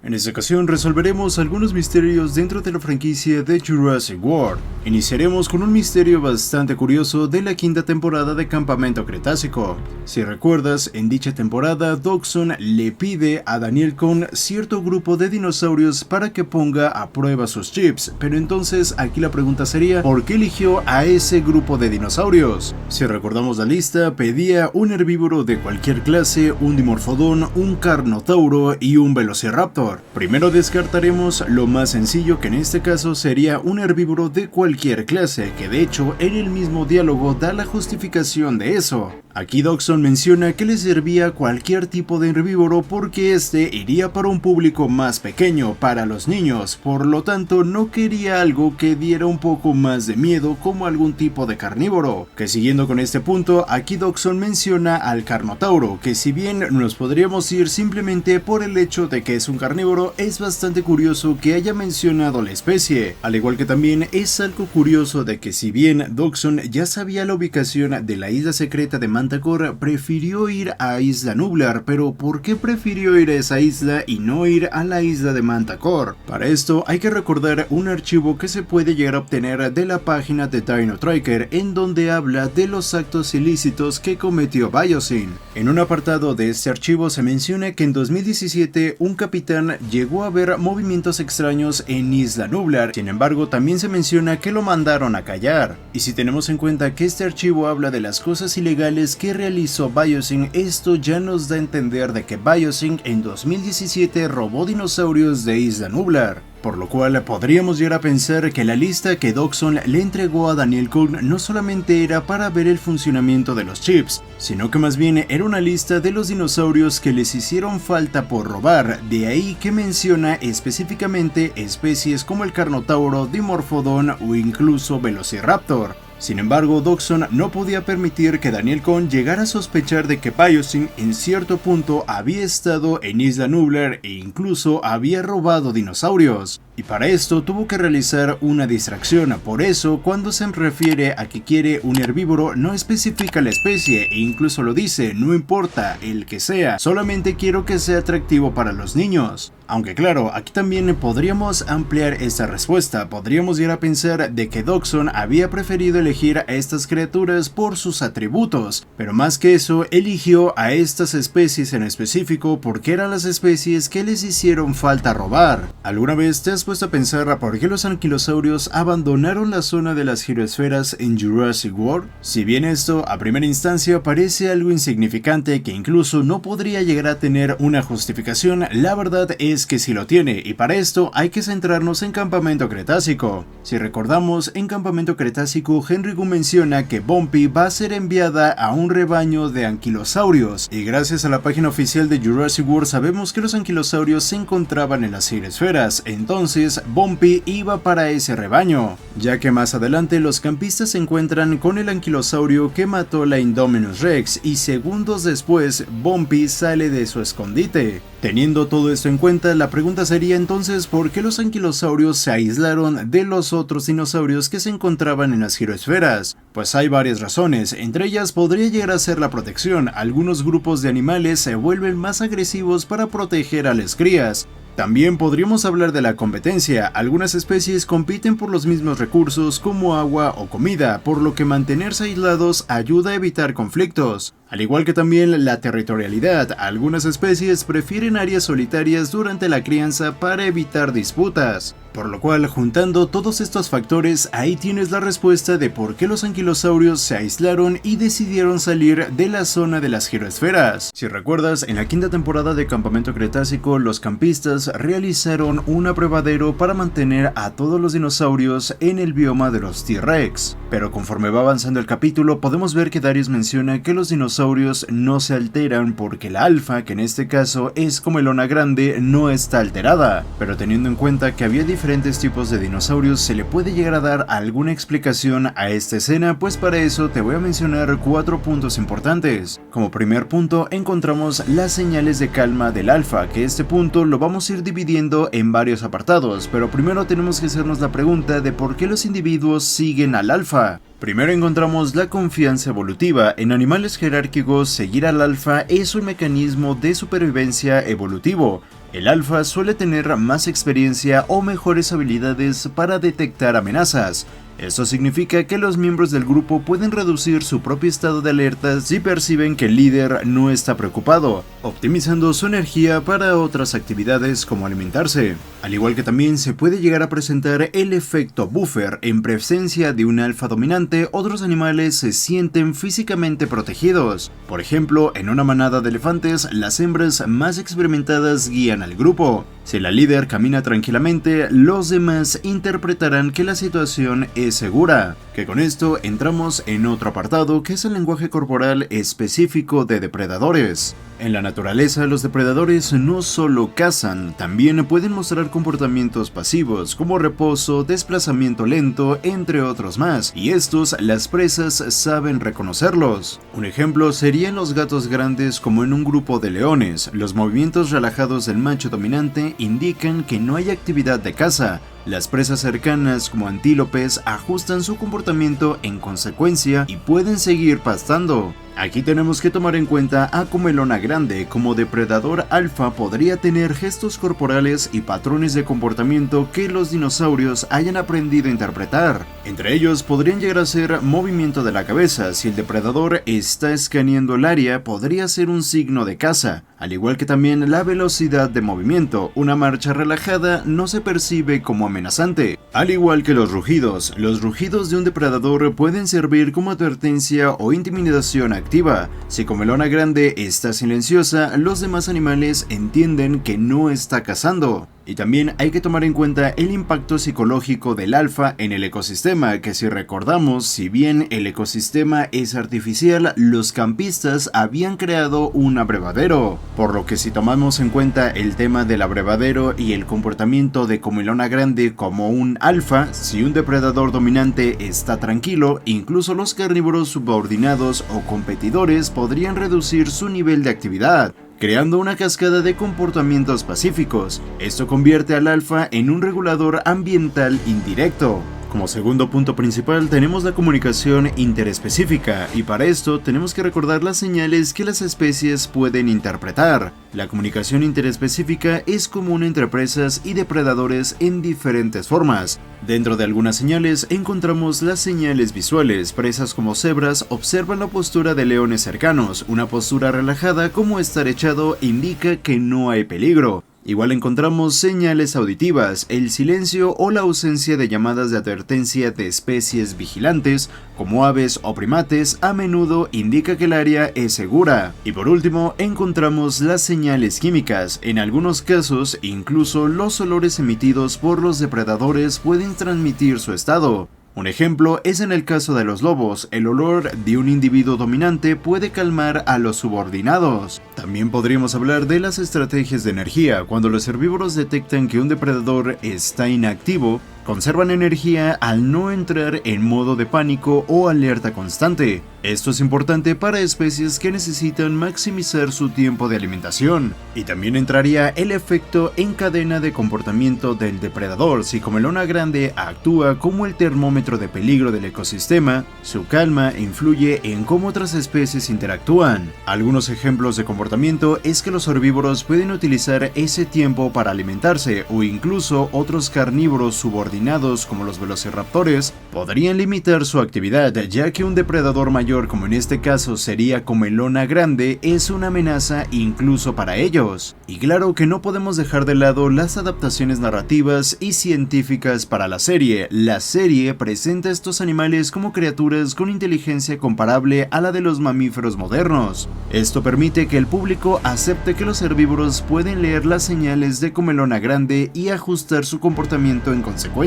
En esta ocasión resolveremos algunos misterios dentro de la franquicia de Jurassic World. Iniciaremos con un misterio bastante curioso de la quinta temporada de Campamento Cretácico. Si recuerdas, en dicha temporada Dodgson le pide a Daniel Cohn cierto grupo de dinosaurios para que ponga a prueba sus chips, pero entonces aquí la pregunta sería, ¿por qué eligió a ese grupo de dinosaurios? Si recordamos la lista, pedía un herbívoro de cualquier clase, un dimorfodón, un carnotauro y un velociraptor. Primero descartaremos lo más sencillo, que en este caso sería un herbívoro de cualquier clase, que de hecho en el mismo diálogo da la justificación de eso. Aquí Dodgson menciona que le servía cualquier tipo de herbívoro porque este iría para un público más pequeño, para los niños, por lo tanto no quería algo que diera un poco más de miedo como algún tipo de carnívoro. Que siguiendo con este punto, aquí Dodgson menciona al carnotauro, que si bien nos podríamos ir simplemente por el hecho de que es un carnívoro, es bastante curioso que haya mencionado la especie, al igual que también es algo curioso de que si bien Dodgson ya sabía la ubicación de la isla secreta de Manticore, prefirió ir a Isla Nublar. Pero ¿por qué prefirió ir a esa isla y no ir a la isla de Manticore? Para esto hay que recordar un archivo que se puede llegar a obtener de la página de Dino Tracker, en donde habla de los actos ilícitos que cometió Biosyn. En un apartado de este archivo se menciona que en 2017 un capitán llegó a ver movimientos extraños en Isla Nublar, sin embargo también se menciona que lo mandaron a callar. Y si tenemos en cuenta que este archivo habla de las cosas ilegales que realizó Biosyn, esto ya nos da a entender de que Biosyn en 2017 robó dinosaurios de Isla Nublar. Por lo cual podríamos llegar a pensar que la lista que Dodgson le entregó a Daniel Cohn no solamente era para ver el funcionamiento de los chips, sino que más bien era una lista de los dinosaurios que les hicieron falta por robar, de ahí que menciona específicamente especies como el carnotauro, dimorfodón o incluso velociraptor. Sin embargo, Dodgson no podía permitir que Daniel Cohn llegara a sospechar de que Biosyn en cierto punto había estado en Isla Nublar e incluso había robado dinosaurios. Y para esto tuvo que realizar una distracción. Por eso, cuando se refiere a que quiere un herbívoro, no especifica la especie e incluso lo dice, no importa el que sea, solamente quiero que sea atractivo para los niños. Aunque claro, aquí también podríamos ampliar esta respuesta, podríamos llegar a pensar de que Dodgson había preferido elegir a estas criaturas por sus atributos, pero más que eso, eligió a estas especies en específico porque eran las especies que les hicieron falta robar. ¿Alguna vez te has puesto a pensar por qué los anquilosaurios abandonaron la zona de las giroesferas en Jurassic World? Si bien esto a primera instancia parece algo insignificante que incluso no podría llegar a tener una justificación, la verdad es que sí lo tiene, y para esto hay que centrarnos en Campamento Cretácico. Si recordamos, en Campamento Cretácico Henry Wu menciona que Bumpy va a ser enviada a un rebaño de anquilosaurios, y gracias a la página oficial de Jurassic World sabemos que los anquilosaurios se encontraban en las giroesferas, entonces Bumpy iba para ese rebaño, ya que más adelante los campistas se encuentran con el anquilosaurio que mató la Indominus Rex y segundos después Bumpy sale de su escondite. Teniendo todo esto en cuenta, la pregunta sería entonces ¿por qué los anquilosaurios se aislaron de los otros dinosaurios que se encontraban en las giroesferas? Pues hay varias razones, entre ellas podría llegar a ser la protección. Algunos grupos de animales se vuelven más agresivos para proteger a las crías. También podríamos hablar de la competencia, algunas especies compiten por los mismos recursos como agua o comida, por lo que mantenerse aislados ayuda a evitar conflictos. Al igual que también la territorialidad, algunas especies prefieren áreas solitarias durante la crianza para evitar disputas. Por lo cual, juntando todos estos factores, ahí tienes la respuesta de por qué los anquilosaurios se aislaron y decidieron salir de la zona de las giroesferas. Si recuerdas, en la quinta temporada de Campamento Cretácico, los campistas realizaron un abrevadero para mantener a todos los dinosaurios en el bioma de los T-Rex. Pero conforme va avanzando el capítulo, podemos ver que Darius menciona que los dinosaurios no se alteran porque la alfa, que en este caso es Comelona Grande, no está alterada. Pero teniendo en cuenta que había diferentes tipos de dinosaurios, ¿se le puede llegar a dar alguna explicación a esta escena? Pues para eso te voy a mencionar 4 puntos importantes. Como primer punto encontramos las señales de calma del alfa, que este punto lo vamos a ir dividiendo en varios apartados, pero primero tenemos que hacernos la pregunta de por qué los individuos siguen al alfa. Primero encontramos la confianza evolutiva. En animales jerárquicos, seguir al alfa es un mecanismo de supervivencia evolutivo. El alfa suele tener más experiencia o mejores habilidades para detectar amenazas. Esto significa que los miembros del grupo pueden reducir su propio estado de alerta si perciben que el líder no está preocupado, optimizando su energía para otras actividades como alimentarse. Al igual que también se puede llegar a presentar el efecto buffer. En presencia de un alfa dominante, otros animales se sienten físicamente protegidos. Por ejemplo, en una manada de elefantes, las hembras más experimentadas guían al grupo. Si la líder camina tranquilamente, los demás interpretarán que la situación es segura. Que con esto entramos en otro apartado, que es el lenguaje corporal específico de depredadores. En la naturaleza, los depredadores no solo cazan, también pueden mostrar comportamientos pasivos como reposo, desplazamiento lento, entre otros más, y estos las presas saben reconocerlos. Un ejemplo serían los gatos grandes como en un grupo de leones. Los movimientos relajados del macho dominante indican que no hay actividad de caza. Las presas cercanas como antílopes ajustan su comportamiento en consecuencia y pueden seguir pastando. Aquí tenemos que tomar en cuenta a Comelona grande. Como depredador alfa podría tener gestos corporales y patrones de comportamiento que los dinosaurios hayan aprendido a interpretar. Entre ellos podrían llegar a ser movimiento de la cabeza. Si el depredador está escaneando el área, podría ser un signo de caza, al igual que también la velocidad de movimiento. Una marcha relajada no se percibe como amenazante. Al igual que los rugidos de un depredador pueden servir como advertencia o intimidación activa. Si Comelona grande está silenciosa, los demás animales entienden que no está cazando. Y también hay que tomar en cuenta el impacto psicológico del alfa en el ecosistema, que si recordamos, si bien el ecosistema es artificial, los campistas habían creado un abrevadero. Por lo que si tomamos en cuenta el tema del abrevadero y el comportamiento de Comelona grande como un alfa, si un depredador dominante está tranquilo, incluso los carnívoros subordinados o competidores podrían reducir su nivel de actividad, creando una cascada de comportamientos pacíficos. Esto convierte al alfa en un regulador ambiental indirecto. Como segundo punto principal tenemos la comunicación interespecífica, y para esto tenemos que recordar las señales que las especies pueden interpretar. La comunicación interespecífica es común entre presas y depredadores en diferentes formas. Dentro de algunas señales encontramos las señales visuales. Presas como cebras observan la postura de leones cercanos. Una postura relajada como estar echado indica que no hay peligro. Igual encontramos señales auditivas. El silencio o la ausencia de llamadas de advertencia de especies vigilantes, como aves o primates, a menudo indica que el área es segura. Y por último, encontramos las señales químicas. En algunos casos, incluso los olores emitidos por los depredadores pueden transmitir su estado. Un ejemplo es en el caso de los lobos. El olor de un individuo dominante puede calmar a los subordinados. También podríamos hablar de las estrategias de energía. Cuando los herbívoros detectan que un depredador está inactivo, conservan energía al no entrar en modo de pánico o alerta constante. Esto es importante para especies que necesitan maximizar su tiempo de alimentación. Y también entraría el efecto en cadena de comportamiento del depredador. Si Comelona grande actúa como el termómetro de peligro del ecosistema, su calma influye en cómo otras especies interactúan. Algunos ejemplos de comportamiento es que los herbívoros pueden utilizar ese tiempo para alimentarse, o incluso otros carnívoros subordinados como los velociraptores podrían limitar su actividad, ya que un depredador mayor, como en este caso sería Comelona grande, es una amenaza incluso para ellos. Y claro que no podemos dejar de lado las adaptaciones narrativas y científicas para la serie. La serie presenta a estos animales como criaturas con inteligencia comparable a la de los mamíferos modernos. Esto permite que el público acepte que los herbívoros pueden leer las señales de Comelona grande y ajustar su comportamiento en consecuencia.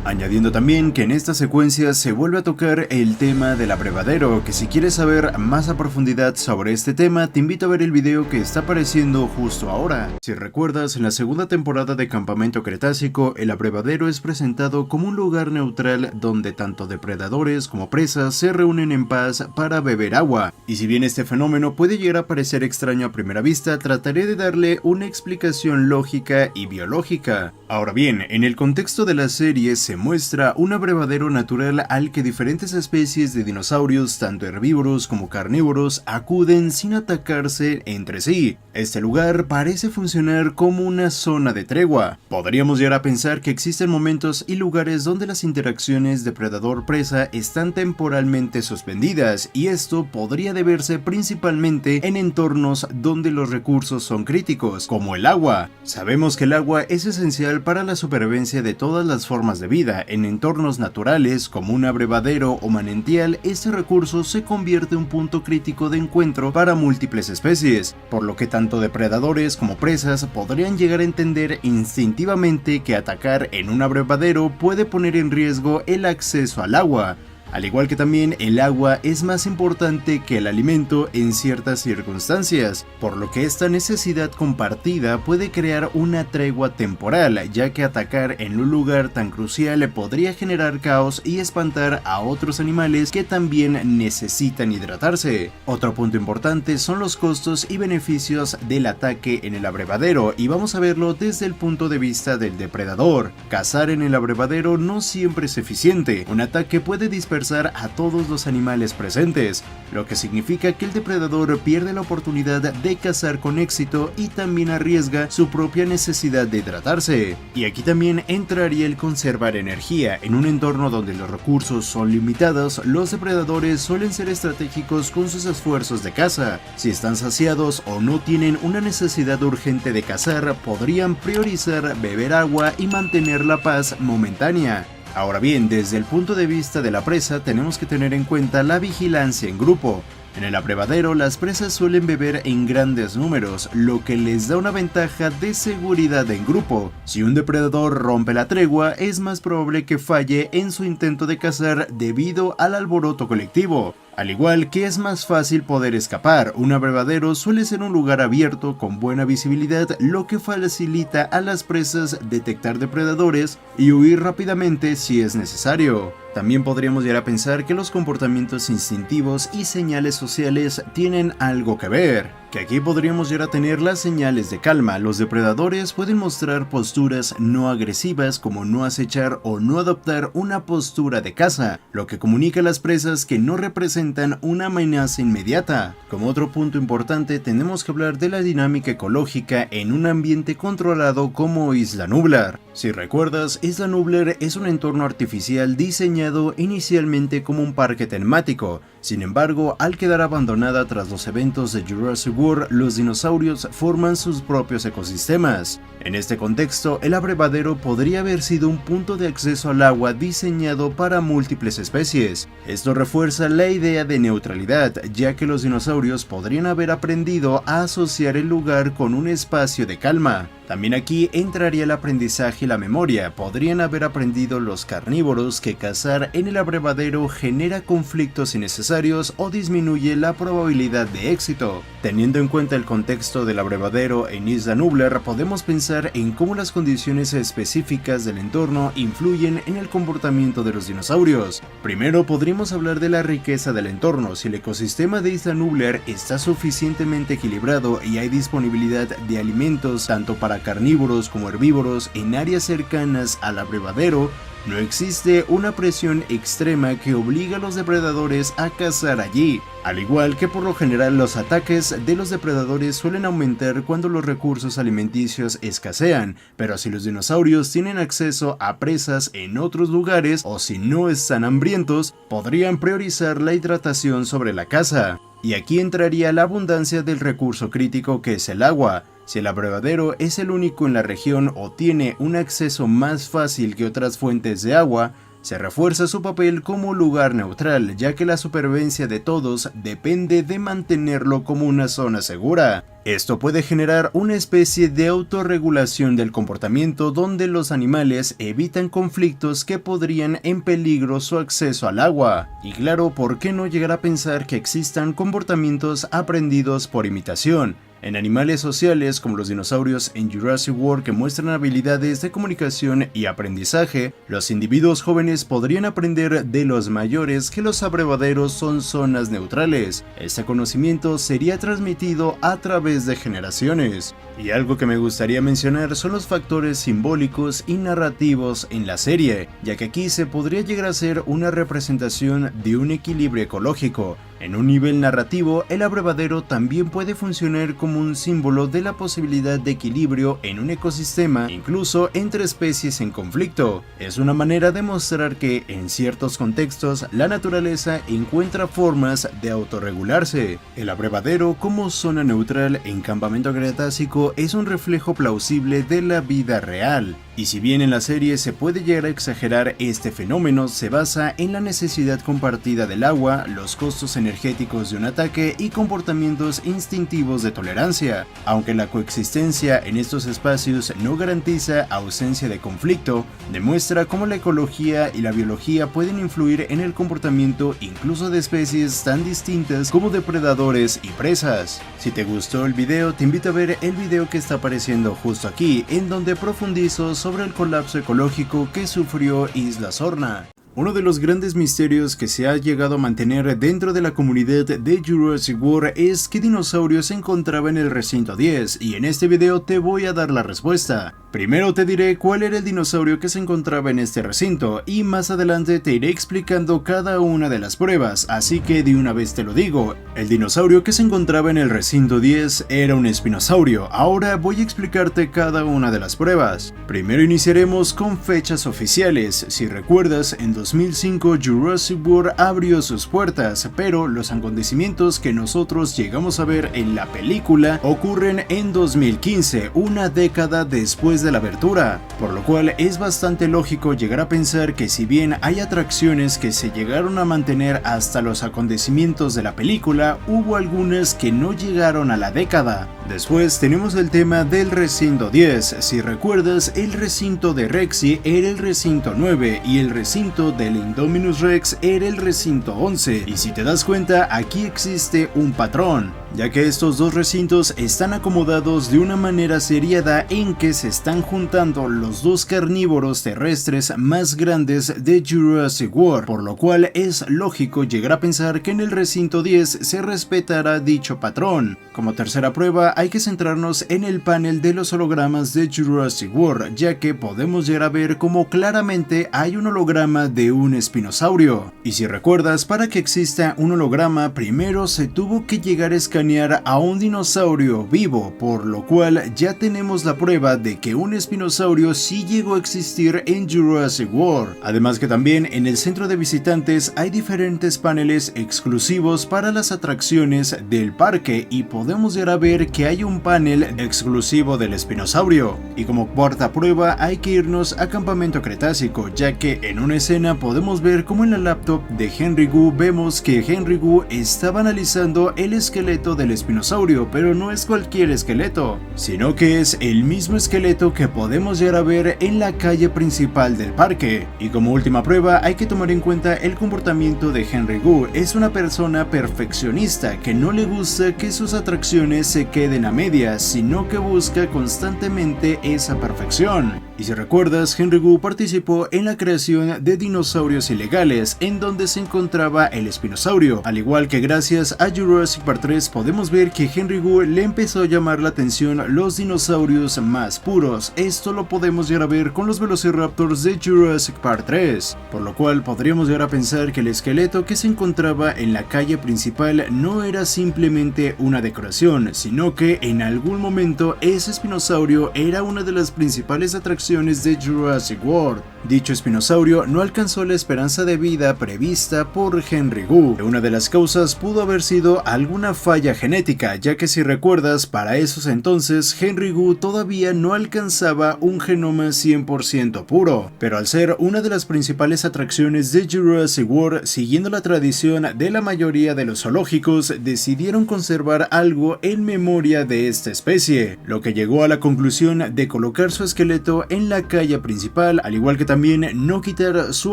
Añadiendo también que en esta secuencia se vuelve a tocar el tema del abrevadero, que si quieres saber más a profundidad sobre este tema, te invito a ver el video que está apareciendo justo ahora. Si recuerdas, en la segunda temporada de Campamento Cretácico, el abrevadero es presentado como un lugar neutral donde tanto depredadores como presas se reúnen en paz para beber agua. Y si bien este fenómeno puede llegar a parecer extraño extraño a primera vista, trataré de darle una explicación lógica y biológica. Ahora bien, en el contexto de la serie se muestra un abrevadero natural al que diferentes especies de dinosaurios, tanto herbívoros como carnívoros, acuden sin atacarse entre sí. Este lugar parece funcionar como una zona de tregua. Podríamos llegar a pensar que existen momentos y lugares donde las interacciones depredador-presa están temporalmente suspendidas, y esto podría deberse principalmente en entornos donde los recursos son críticos, como el agua. Sabemos que el agua es esencial para la supervivencia de todas las formas de vida. En entornos naturales, como un abrevadero o manantial, este recurso se convierte en un punto crítico de encuentro para múltiples especies, por lo que tanto depredadores como presas podrían llegar a entender instintivamente que atacar en un abrevadero puede poner en riesgo el acceso al agua. Al igual que también el agua es más importante que el alimento en ciertas circunstancias, por lo que esta necesidad compartida puede crear una tregua temporal, ya que atacar en un lugar tan crucial podría generar caos y espantar a otros animales que también necesitan hidratarse. Otro punto importante son los costos y beneficios del ataque en el abrevadero, y vamos a verlo desde el punto de vista del depredador. Cazar en el abrevadero no siempre es eficiente. Un ataque puede dispersar a todos los animales presentes, lo que significa que el depredador pierde la oportunidad de cazar con éxito y también arriesga su propia necesidad de hidratarse. Y aquí también entraría el conservar energía. En un entorno donde los recursos son limitados, los depredadores suelen ser estratégicos con sus esfuerzos de caza. Si están saciados o no tienen una necesidad urgente de cazar, podrían priorizar beber agua y mantener la paz momentánea. Ahora bien, desde el punto de vista de la presa, tenemos que tener en cuenta la vigilancia en grupo. En el abrevadero, las presas suelen beber en grandes números, lo que les da una ventaja de seguridad en grupo. Si un depredador rompe la tregua, es más probable que falle en su intento de cazar debido al alboroto colectivo. Al igual que es más fácil poder escapar, un abrevadero suele ser un lugar abierto con buena visibilidad, lo que facilita a las presas detectar depredadores y huir rápidamente si es necesario. También podríamos llegar a pensar que los comportamientos instintivos y señales sociales tienen algo que ver, que aquí podríamos llegar a tener las señales de calma. Los depredadores pueden mostrar posturas no agresivas, como no acechar o no adoptar una postura de caza, lo que comunica a las presas que no representan una amenaza inmediata. Como otro punto importante, tenemos que hablar de la dinámica ecológica en un ambiente controlado como Isla Nublar. Si recuerdas, Isla Nublar es un entorno artificial diseñado inicialmente como un parque temático. Sin embargo, al quedar abandonada tras los eventos de Jurassic World, los dinosaurios forman sus propios ecosistemas. En este contexto, el abrevadero podría haber sido un punto de acceso al agua diseñado para múltiples especies. Esto refuerza la idea de neutralidad, ya que los dinosaurios podrían haber aprendido a asociar el lugar con un espacio de calma. También aquí entraría el aprendizaje y la memoria. Podrían haber aprendido los carnívoros que cazar en el abrevadero genera conflictos innecesarios o disminuye la probabilidad de éxito. Teniendo en cuenta el contexto del abrevadero en Isla Nublar, podemos pensar en cómo las condiciones específicas del entorno influyen en el comportamiento de los dinosaurios. Primero podríamos hablar de la riqueza del entorno. Si el ecosistema de Isla Nublar está suficientemente equilibrado y hay disponibilidad de alimentos tanto para carnívoros como herbívoros en áreas cercanas al abrevadero, no existe una presión extrema que obliga a los depredadores a cazar allí. Al igual que por lo general los ataques de los depredadores suelen aumentar cuando los recursos alimenticios escasean, pero si los dinosaurios tienen acceso a presas en otros lugares o si no están hambrientos, podrían priorizar la hidratación sobre la caza. Y aquí entraría la abundancia del recurso crítico que es el agua. Si el abrevadero es el único en la región o tiene un acceso más fácil que otras fuentes de agua, se refuerza su papel como lugar neutral, ya que la supervivencia de todos depende de mantenerlo como una zona segura. Esto puede generar una especie de autorregulación del comportamiento donde los animales evitan conflictos que podrían en peligro su acceso al agua. Y claro, ¿por qué no llegar a pensar que existan comportamientos aprendidos por imitación? En animales sociales como los dinosaurios en Jurassic World que muestran habilidades de comunicación y aprendizaje, los individuos jóvenes podrían aprender de los mayores que los abrevaderos son zonas neutrales. Este conocimiento sería transmitido a través de generaciones. Y algo que me gustaría mencionar son los factores simbólicos y narrativos en la serie, ya que aquí se podría llegar a ser una representación de un equilibrio ecológico. En un nivel narrativo, el abrevadero también puede funcionar como un símbolo de la posibilidad de equilibrio en un ecosistema, incluso entre especies en conflicto. Es una manera de mostrar que, en ciertos contextos, la naturaleza encuentra formas de autorregularse. El abrevadero como zona neutral en Campamento Cretácico es un reflejo plausible de la vida real. Y si bien en la serie se puede llegar a exagerar, este fenómeno se basa en la necesidad compartida del agua, los costos energéticos de un ataque y comportamientos instintivos de tolerancia. Aunque la coexistencia en estos espacios no garantiza ausencia de conflicto, demuestra cómo la ecología y la biología pueden influir en el comportamiento incluso de especies tan distintas como depredadores y presas. Si te gustó el video, te invito a ver el video que está apareciendo justo aquí, en donde profundizo sobre el colapso ecológico que sufrió Isla Sorna. Uno de los grandes misterios que se ha llegado a mantener dentro de la comunidad de Jurassic World es qué dinosaurio se encontraba en el recinto 10, y en este video te voy a dar la respuesta. Primero te diré cuál era el dinosaurio que se encontraba en este recinto, y más adelante te iré explicando cada una de las pruebas, así que de una vez te lo digo. El dinosaurio que se encontraba en el recinto 10 era un espinosaurio. Ahora voy a explicarte cada una de las pruebas. Primero iniciaremos con fechas oficiales. Si recuerdas, en 2005 Jurassic World abrió sus puertas, pero los acontecimientos que nosotros llegamos a ver en la película ocurren en 2015, una década después de la abertura, por lo cual es bastante lógico llegar a pensar que si bien hay atracciones que se llegaron a mantener hasta los acontecimientos de la película, hubo algunas que no llegaron a la década. Después tenemos el tema del recinto 10. Si recuerdas, el recinto de Rexy era el recinto 9 y el recinto del Indominus Rex era el recinto 11, y si te das cuenta, aquí existe un patrón, ya que estos dos recintos están acomodados de una manera seriada en que se están juntando los dos carnívoros terrestres más grandes de Jurassic World, por lo cual es lógico llegar a pensar que en el recinto 10 se respetará dicho patrón. Como tercera prueba hay que centrarnos en el panel de los hologramas de Jurassic World, ya que podemos llegar a ver cómo claramente hay un holograma de un espinosaurio. Y si recuerdas, para que exista un holograma primero se tuvo que llegar a escanear a un dinosaurio vivo, por lo cual ya tenemos la prueba de que un espinosaurio sí llegó a existir en Jurassic World. Además que también en el centro de visitantes hay diferentes paneles exclusivos para las atracciones del parque, y podemos llegar a ver que hay un panel exclusivo del espinosaurio. Y como cuarta prueba hay que irnos a Campamento Cretácico, ya que en una escena podemos ver como en la laptop de Henry Wu vemos que Henry Wu estaba analizando el esqueleto del espinosaurio, pero no es cualquier esqueleto, sino que es el mismo esqueleto que podemos llegar a ver en la calle principal del parque. Y como última prueba hay que tomar en cuenta el comportamiento de Henry Wu. Es una persona perfeccionista que no le gusta que sus atracciones se queden a medias, sino que busca constantemente esa perfección. Y si recuerdas, Henry Wu participó en la creación de Dinosaurios Ilegales, en donde se encontraba el espinosaurio, al igual que gracias a Jurassic Park 3 podemos ver que Henry Wu le empezó a llamar la atención los dinosaurios más puros. Esto lo podemos llegar a ver con los Velociraptors de Jurassic Park 3, por lo cual podríamos llegar a pensar que el esqueleto que se encontraba en la calle principal no era simplemente una decoración, sino que en algún momento ese espinosaurio era una de las principales atracciones de Jurassic World. Dicho espinosaurio no alcanzó la esperanza de vida prevista por Henry Wu. Una de las causas pudo haber sido alguna falla genética, ya que si recuerdas, para esos entonces Henry Wu todavía no alcanzaba un genoma 100% puro, pero al ser una de las principales atracciones de Jurassic World, siguiendo la tradición de la mayoría de los zoológicos, decidieron conservar algo en memoria de esta especie, lo que llegó a la conclusión de colocar su esqueleto en la calle principal, al igual que también no quitar su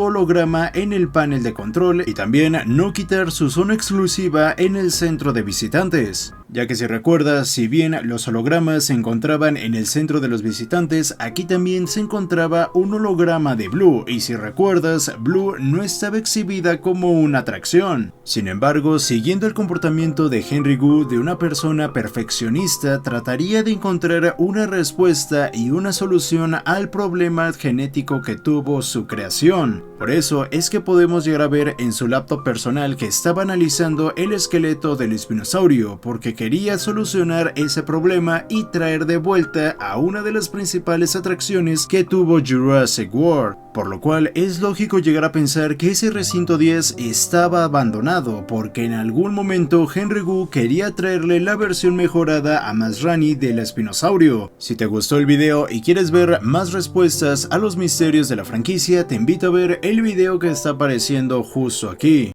holograma en el panel de control y también no quitar su zona exclusiva en el centro de visitantes. ya que si recuerdas, si bien los hologramas se encontraban en el centro de los visitantes, aquí también se encontraba un holograma de Blue, y si recuerdas, Blue no estaba exhibida como una atracción. Sin embargo, siguiendo el comportamiento de Henry Wu de una persona perfeccionista, trataría de encontrar una respuesta y una solución al problema genético que tuvo su creación. Por eso es que podemos llegar a ver en su laptop personal que estaba analizando el esqueleto del espinosaurio, porque quería solucionar ese problema y traer de vuelta a una de las principales atracciones que tuvo Jurassic World, por lo cual es lógico llegar a pensar que ese recinto 10 estaba abandonado, porque en algún momento Henry Wu quería traerle la versión mejorada a Masrani del espinosaurio. Si te gustó el video y quieres ver más respuestas a los misterios de la franquicia, te invito a ver el video que está apareciendo justo aquí.